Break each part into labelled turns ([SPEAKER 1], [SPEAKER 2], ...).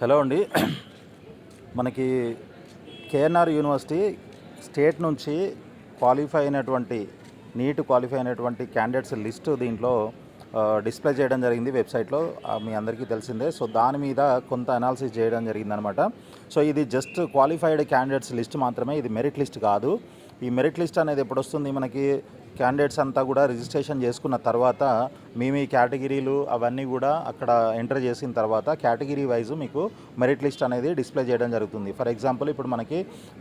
[SPEAKER 1] Hello అండి. మనకి KNR university state నుంచి నీట్ క్వాలిఫై అయినటువంటి క్యాండిడేట్స్ లిస్టు దీంట్లో డిస్ప్లే చేయడం జరిగింది వెబ్సైట్లో. మీ అందరికీ తెలిసిందే. సో దాని మీద కొంత అనాలిసిస్ చేయడం జరిగిందనమాట. సో ఇది జస్ట్ క్వాలిఫైడ్ క్యాండిడేట్స్ లిస్ట్ మాత్రమే, ఇది మెరిట్ లిస్ట్ కాదు. ఈ మెరిట్ లిస్ట్ అనేది ఎప్పుడు వస్తుంది, మనకి క్యాండిడేట్స్ అంతా కూడా రిజిస్ట్రేషన్ చేసుకున్న తర్వాత మీ కేటగిరీలు అవన్నీ కూడా అక్కడ ఎంటర్ చేసిన తర్వాత కేటగిరీ వైజ్ మీకు మెరిట్ లిస్ట్ అనేది డిస్ప్లే చేయడం జరుగుతుంది. ఫర్ ఎగ్జాంపుల్ ఇప్పుడు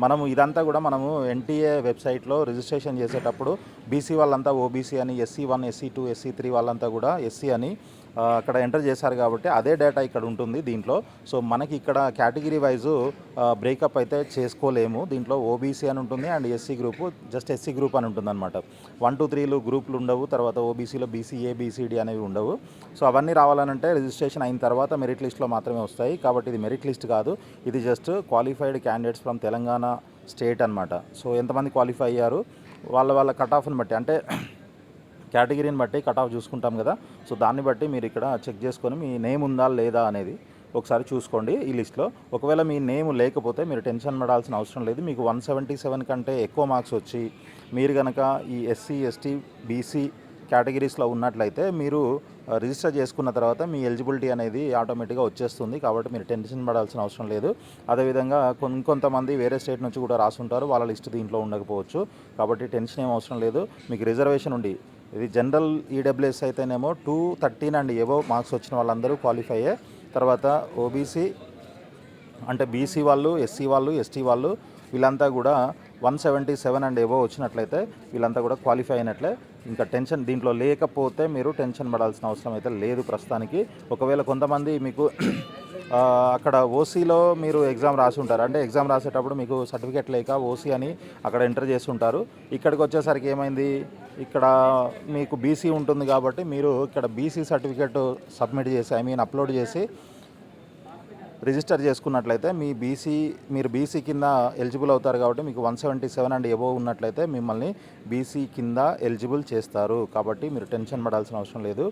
[SPEAKER 1] మనము ఇదంతా కూడా మనము ఎన్టీఏ వెబ్సైట్లో రిజిస్ట్రేషన్ చేసేటప్పుడు బీసీ వాళ్ళంతా ఓబీసీ అని, SC1 SC2 SC3 వాళ్ళంతా కూడా SC అని అక్కడ ఎంటర్ చేశారు కాబట్టి అదే డేటా ఇక్కడ ఉంటుంది దీంట్లో. సో మనకి ఇక్కడ కేటగిరీ వైజు బ్రేకప్ అయితే చేసుకోలేము. దీంట్లో ఓబీసీ అని ఉంటుంది and SC group, just SC group అని ఉంటుంది అనమాట. 1 2 3 గ్రూపులు ఉండవు. తర్వాత ఓబీసీలో BCA BCD అనేవి ఉండవు. సో అవన్నీ రావాలనంటే రిజిస్ట్రేషన్ అయిన తర్వాత మెరిట్ లిస్ట్లో మాత్రమే వస్తాయి. కాబట్టి ఇది మెరిట్ లిస్ట్ కాదు, ఇది just qualified candidates from Telangana state అనమాట. సో ఎంతమంది క్వాలిఫై అయ్యారు వాళ్ళ కట్ ఆఫ్ని బట్టి, అంటే కేటగిరీని బట్టి కట్ ఆఫ్ చూసుకుంటాం కదా. సో దాన్ని బట్టి మీరు ఇక్కడ చెక్ చేసుకొని మీ నేమ్ ఉందా లేదా అనేది ఒకసారి చూసుకోండి ఈ లిస్ట్లో. ఒకవేళ మీ నేమ్ లేకపోతే మీరు టెన్షన్ పడాల్సిన అవసరం లేదు. మీకు 177 కంటే ఎక్కువ మార్క్స్ వచ్చి మీరు కనుక ఈ SC ST BC కేటగిరీస్లో ఉన్నట్లయితే మీరు రిజిస్టర్ చేసుకున్న తర్వాత మీ ఎలిజిబిలిటీ అనేది ఆటోమేటిక్గా వచ్చేస్తుంది. కాబట్టి మీరు టెన్షన్ పడాల్సిన అవసరం లేదు. అదేవిధంగా కొంతమంది వేరే స్టేట్ నుంచి కూడా రాసుంటారు, వాళ్ళ లిస్ట్ దీంట్లో ఉండకపోవచ్చు. కాబట్టి టెన్షన్ ఏం అవసరం లేదు. మీకు రిజర్వేషన్ ఉండి, ఇది జనరల్ ఈడబ్ల్యూఎస్ అయితేనేమో 213 అండ్ ఎబోవ్ మార్క్స్ వచ్చిన వాళ్ళందరూ క్వాలిఫై అయ్యే. తర్వాత ఓబీసీ అంటే BC వాళ్ళు, SC వాళ్ళు, ST వాళ్ళు వీళ్ళంతా కూడా 177 అండ్ ఎబోవ్ వచ్చినట్లయితే వీళ్ళంతా కూడా క్వాలిఫై అయినట్లే. ఇంకా టెన్షన్ దీంట్లో లేకపోతే మీరు టెన్షన్ పడాల్సిన అవసరం అయితే లేదు ప్రస్తుతానికి. ఒకవేళ కొంతమంది మీకు అక్కడ ఓసీలో మీరు ఎగ్జామ్ రాసి ఉంటారు, అంటే ఎగ్జామ్ రాసేటప్పుడు మీకు సర్టిఫికేట్ లేక ఓసీ అని అక్కడ ఎంటర్ చేసి ఉంటారు. ఇక్కడికి వచ్చేసరికి ఏమైంది, ఇక్కడ మీకు BC ఉంటుంది కాబట్టి మీరు ఇక్కడ BC సర్టిఫికేట్ సబ్మిట్ చేసి అప్లోడ్ చేసి రిజిస్టర్ చేసుకున్నట్లయితే మీరు BC కింద ఎలిజిబుల్ అవుతారు. కాబట్టి మీకు 177 అండ్ ఎబోవ్ ఉన్నట్లయితే మిమ్మల్ని BC కింద ఎలిజిబుల్ చేస్తారు. కాబట్టి మీరు టెన్షన్ పడాల్సిన అవసరం లేదు.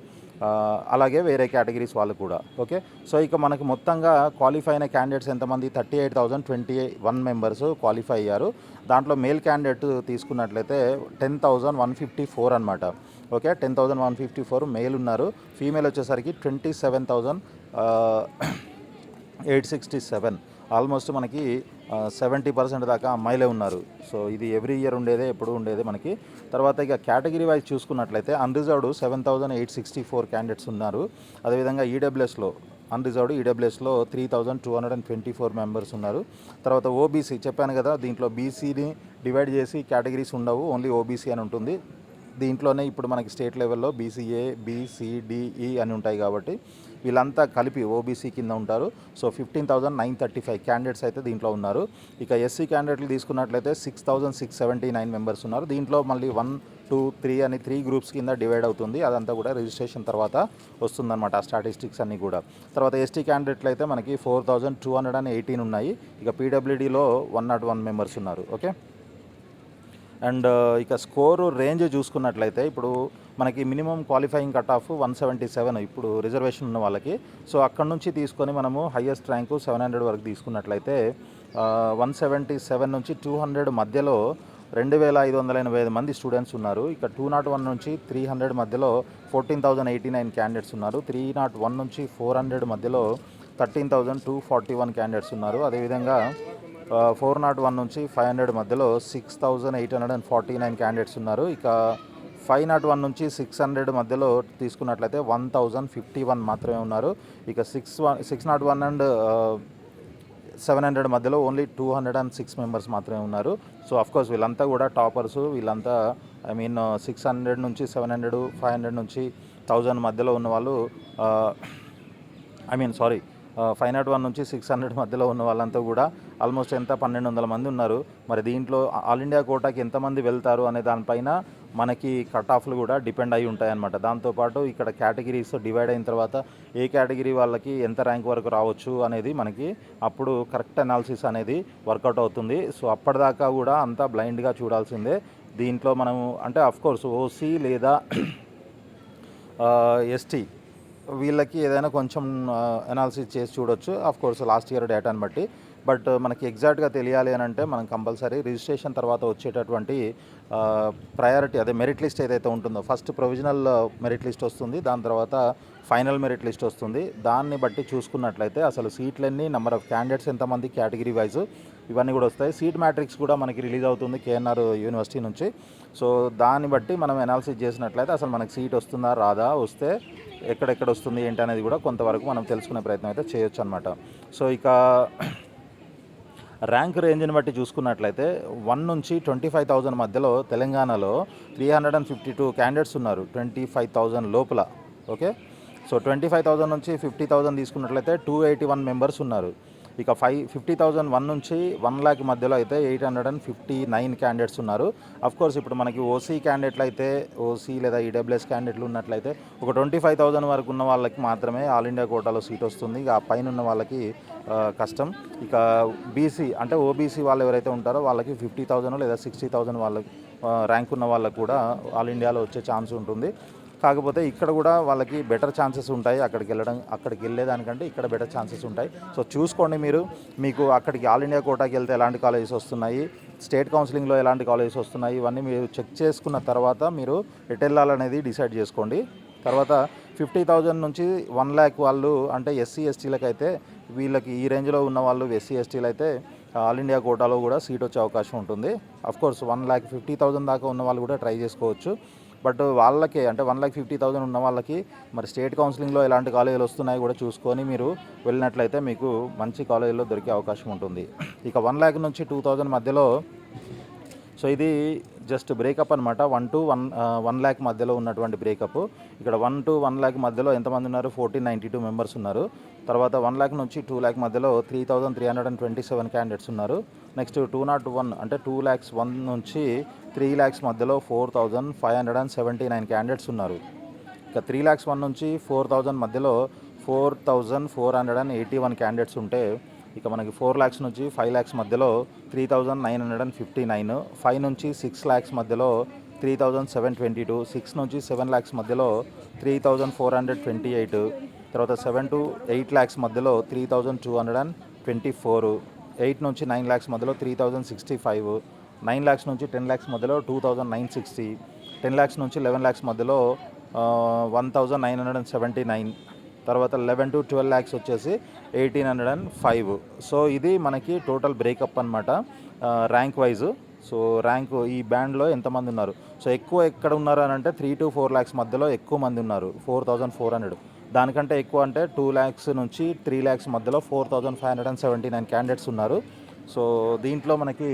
[SPEAKER 1] అలాగే వేరే కేటగిరీస్ వాళ్ళు కూడా. ఓకే, సో ఇక మనకి మొత్తంగా క్వాలిఫై అయిన క్యాండిడేట్స్ ఎంతమంది, 38,021 మెంబర్స్ క్వాలిఫై అయ్యారు. దాంట్లో మేల్ క్యాండిడేట్ తీసుకున్నట్లయితే 10,154 అనమాట. ఓకే, 10,154 మేల్ ఉన్నారు. ఫీమేల్ వచ్చేసరికి 27,867. ఆల్మోస్ట్ మనకి 70% దాకా అమ్మాయిలే ఉన్నారు. సో ఇది ఎవ్రీ ఇయర్ ఉండేదే, ఎప్పుడు ఉండేదే మనకి. తర్వాత ఇక కేటగిరీ వైజ్ చూసుకున్నట్లయితే అన్రిజర్వ్డ్ 7,864 క్యాండిడేట్స్ ఉన్నారు. అదేవిధంగా అన్రిజర్వ్డ్ ఈడబ్ల్యూఎస్లో 3,224 మెంబర్స్ ఉన్నారు. తర్వాత ఓబీసీ చెప్పాను కదా, దీంట్లో BCని డివైడ్ చేసి కేటగిరీస్ ఉండవు, ఓన్లీ OBC అని ఉంటుంది. దీంట్లోనే ఇప్పుడు మనకి స్టేట్ లెవెల్లో BCA BCDE అని ఉంటాయి కాబట్టి వీళ్ళంతా కలిపి OBC కింద ఉంటారు. సో 15,935 క్యాండిడేట్స్ అయితే దీంట్లో ఉన్నారు. ఇక SC క్యాండిడేట్లు తీసుకున్నట్లయితే 6,679 మెంబర్స్ ఉన్నారు. దీంట్లో మళ్ళీ 1 2 3 అని 3 గ్రూప్స్ కింద డివైడ్ అవుతుంది. అదంతా కూడా రిజిస్ట్రేషన్ తర్వాత వస్తుందన్నమాట ఆ స్టాటిస్టిక్స్ అన్నీ కూడా. తర్వాత ST క్యాండిడేట్లు అయితే మనకి 4,218 ఉన్నాయి. ఇక PWDలో 101 మెంబర్స్ ఉన్నారు. ఓకే, అండ్ ఇక స్కోరు రేంజ్ చూసుకున్నట్లయితే ఇప్పుడు మనకి మినిమం క్వాలిఫైయింగ్ కట్ ఆఫ్ 177 ఇప్పుడు రిజర్వేషన్ ఉన్న వాళ్ళకి. సో అక్కడ నుంచి తీసుకొని మనము హయ్యెస్ట్ ర్యాంకు 700 వరకు తీసుకున్నట్లయితే 177 నుంచి 200 మధ్యలో 2,585 మంది స్టూడెంట్స్ ఉన్నారు. ఇక 201 నుంచి 300 మధ్యలో 14,089 క్యాండిడేట్స్ ఉన్నారు. 301 నుంచి 400 మధ్యలో 13,241 క్యాండిడేట్స్ ఉన్నారు. అదేవిధంగా 401 నుంచి 500 మధ్యలో 6,849 క్యాండిడేట్స్ ఉన్నారు. ఇక 501 నుంచి 600 మధ్యలో తీసుకున్నట్లయితే 1,051 మాత్రమే ఉన్నారు. ఇక 601 అండ్ 700 మధ్యలో ఓన్లీ 206 మెంబర్స్ మాత్రమే ఉన్నారు. సో అఫ్కోర్స్ వీళ్ళంతా కూడా టాపర్స్. వీళ్ళంతా 600 నుంచి 700, 500 నుంచి 1000 మధ్యలో ఉన్న వాళ్ళు, 501 నుంచి 600 మధ్యలో ఉన్న వాళ్ళంతా కూడా ఆల్మోస్ట్ 1,200 మంది ఉన్నారు. మరి దీంట్లో ఆల్ ఇండియా కోటాకి ఎంతమంది వెళ్తారు అనే దానిపైన మనకి కట్ ఆఫ్లు కూడా డిపెండ్ అయి ఉంటాయన్నమాట. దాంతోపాటు ఇక్కడ కేటగిరీస్ డివైడ్ అయిన తర్వాత ఏ కేటగిరీ వాళ్ళకి ఎంత ర్యాంక్ వరకు రావచ్చు అనేది మనకి అప్పుడు కరెక్ట్ అనాలిసిస్ అనేది వర్కౌట్ అవుతుంది. సో అప్పటిదాకా కూడా అంతా బ్లైండ్గా చూడాల్సిందే. దీంట్లో మనము అంటే అఫ్కోర్స్ OC లేదా ST వీళ్ళకి ఏదైనా కొంచెం అనాలిసిస్ చేసి చూడొచ్చు. ఆఫ్ కోర్స్ లాస్ట్ ఇయర్ డేటాని బట్టి. బట్ మనకి ఎగ్జాక్ట్గా తెలియాలి అని అంటే మనం కంపల్సరీ రిజిస్ట్రేషన్ తర్వాత వచ్చేటటువంటి ప్రయారిటీ అదే మెరిట్ లిస్ట్ ఏదైతే ఉంటుందో ఫస్ట్ ప్రొవిజనల్ మెరిట్ లిస్ట్ వస్తుంది, దాని తర్వాత ఫైనల్ మెరిట్ లిస్ట్ వస్తుంది. దాన్ని బట్టి చూసుకున్నట్లయితే అసలు సీట్లన్నీ, నెంబర్ ఆఫ్ క్యాండిడేట్స్ ఎంతమంది, కేటగిరీ వైజ్ ఇవన్నీ కూడా వస్తాయి. సీట్ మ్యాట్రిక్స్ కూడా మనకి రిలీజ్ అవుతుంది కేఎన్ఆర్ యూనివర్సిటీ నుంచి. సో దాన్ని బట్టి మనం అనాలిసిస్ చేసినట్లయితే అసలు మనకి సీట్ వస్తుందా రాదా, వస్తే ఎక్కడెక్కడ వస్తుంది ఏంటి అనేది కూడా కొంతవరకు మనం తెలుసుకునే ప్రయత్నం అయితే చేయొచ్చు అనమాట. సో ఇక ర్యాంక్ రేంజ్ని బట్టి చూసుకున్నట్లయితే 1 నుంచి 25,000 మధ్యలో తెలంగాణలో 352 క్యాండిడేట్స్ ఉన్నారు 25,000 లోపల. ఓకే, సో 25,000 నుంచి 50,000 తీసుకున్నట్లయితే 281 మెంబర్స్ ఉన్నారు. ఇక 50,001 నుంచి 1 lakh మధ్యలో అయితే 859 క్యాండిడేట్స్ ఉన్నారు. కోర్స్ ఇప్పుడు మనకి ఓసీ క్యాండిడేట్లు అయితే, ఓసీ లేదా ఈడబ్ల్యూఎస్ క్యాండిడేట్లు ఉన్నట్లయితే ఒక 25,000 వరకు ఉన్న వాళ్ళకి మాత్రమే ఆల్ ఇండియా కోటాలో సీట్ వస్తుంది. ఇక ఆ పైన ఉన్న వాళ్ళకి కష్టం. ఇక బీసీ అంటే ఓబీసీ వాళ్ళు ఎవరైతే ఉంటారో వాళ్ళకి 50,000 లేదా 60,000 వాళ్ళకి ర్యాంక్ ఉన్న వాళ్ళకు కూడా ఆల్ ఇండియాలో వచ్చే ఛాన్స్ ఉంటుంది. కాకపోతే ఇక్కడ కూడా వాళ్ళకి బెటర్ ఛాన్సెస్ ఉంటాయి. అక్కడికి వెళ్ళేదానికంటే ఇక్కడ బెటర్ ఛాన్సెస్ ఉంటాయి. సో చూసుకోండి మీరు, మీకు అక్కడికి ఆల్ ఇండియా కోటాకి వెళ్తే ఎలాంటి కాలేజెస్ వస్తున్నాయి, స్టేట్ కౌన్సిలింగ్లో ఎలాంటి కాలేజెస్ వస్తున్నాయి, ఇవన్నీ మీరు చెక్ చేసుకున్న తర్వాత మీరు ఎటు వెళ్ళాలనేది డిసైడ్ చేసుకోండి. తర్వాత 50,000 నుంచి 1 lakh వాళ్ళు అంటే ఎస్సీ ఎస్టీలకు అయితే, వీళ్ళకి ఈ రేంజ్లో ఉన్న వాళ్ళు ఎస్సీ ఎస్టీలు అయితే ఆల్ ఇండియా కోటాలో కూడా సీట్ వచ్చే అవకాశం ఉంటుంది. కోర్స్ 1,50,000 దాకా ఉన్న వాళ్ళు కూడా ట్రై చేసుకోవచ్చు. బట్ వాళ్ళకి అంటే 1,50,000 ఉన్న వాళ్ళకి మరి స్టేట్ కౌన్సిలింగ్లో ఎలాంటి కాలేజీలు వస్తున్నాయి కూడా చూసుకొని మీరు వెళ్ళినట్లయితే మీకు మంచి కాలేజీలో దొరికే అవకాశం ఉంటుంది. ఇక 1 lakh నుంచి 2,000 మధ్యలో, సో ఇది జస్ట్ బ్రేకప్ అనమాట. 1 lakh మధ్యలో ఉన్నటువంటి బ్రేకప్. ఇక్కడ 1 to 1 lakh మధ్యలో ఎంతమంది ఉన్నారు, 1492 మెంబర్స్ ఉన్నారు. తర్వాత 1 lakh నుంచి 2 lakh మధ్యలో 3,327 క్యాండిడేట్స్ ఉన్నారు. నెక్స్ట్ 201 అంటే 2,01,000 నుంచి 3 lakhs మధ్యలో 4,579 క్యాండిడేట్స్ ఉన్నారు. ఇక 3,01,000 నుంచి 4,000 మధ్యలో 4,481 క్యాండిడేట్స్ ఉంటే, ఇక మనకి 4 lakhs నుంచి 5 lakhs మధ్యలో 3,959, 5 నుంచి 6 lakhs మధ్యలో 3,722, 6 నుంచి 7 lakhs మధ్యలో 3,428, తర్వాత 7 to 8 lakhs మధ్యలో 3,224, 8 నుంచి 9 lakhs మధ్యలో 3,065, 9 lakhs నుంచి 10 lakhs మధ్యలో 2,960, 10 lakhs నుంచి 11 lakhs మధ్యలో 1,979, తర్వాత 11 to 12 lakhs వచ్చేసి 1,805. సో ఇది మనకి టోటల్ బ్రేకప్ అనమాట ర్యాంక్ వైజ్. సో ర్యాంక్ ఈ బ్యాండ్లో ఎంతమంది ఉన్నారు, సో ఎక్కువ ఎక్కడ ఉన్నారు అని అంటే 3 to 4 lakhs మధ్యలో ఎక్కువ మంది ఉన్నారు, 4,400. దానికంటే ఎక్కువ అంటే 2 lakhs నుంచి 3 lakhs మధ్యలో 4,579 క్యాండిడేట్స్ ఉన్నారు. సో దీంట్లో మనకి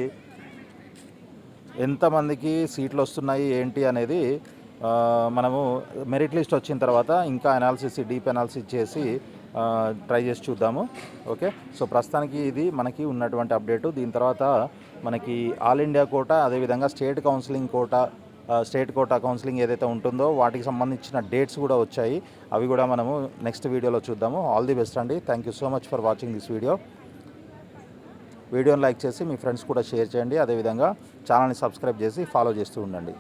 [SPEAKER 1] ఎంతమందికి సీట్లు వస్తున్నాయి ఏంటి అనేది మనము మెరిట్ లిస్ట్ వచ్చిన తర్వాత ఇంకా డీప్ అనాలిసిస్ చేసి ట్రై చేసి చూద్దాము. ఓకే, సో ప్రస్తుతానికి ఇది మనకి ఉన్నటువంటి అప్డేటు. దీని తర్వాత మనకి ఆల్ ఇండియా కోటా, అదేవిధంగా స్టేట్ కోటా కౌన్సిలింగ్ ఏదైతే ఉంటుందో వాటికి సంబంధించిన డేట్స్ కూడా వచ్చాయి. అవి కూడా మనము నెక్స్ట్ వీడియోలో చూద్దాము. ఆల్ ది బెస్ట్ అండి. Thank you so much for watching this వీడియోని లైక్ చేసి మీ ఫ్రెండ్స్ కూడా షేర్ చేయండి. అదేవిధంగా ఛానల్ని సబ్స్క్రైబ్ చేసి ఫాలో చేస్తూ ఉండండి.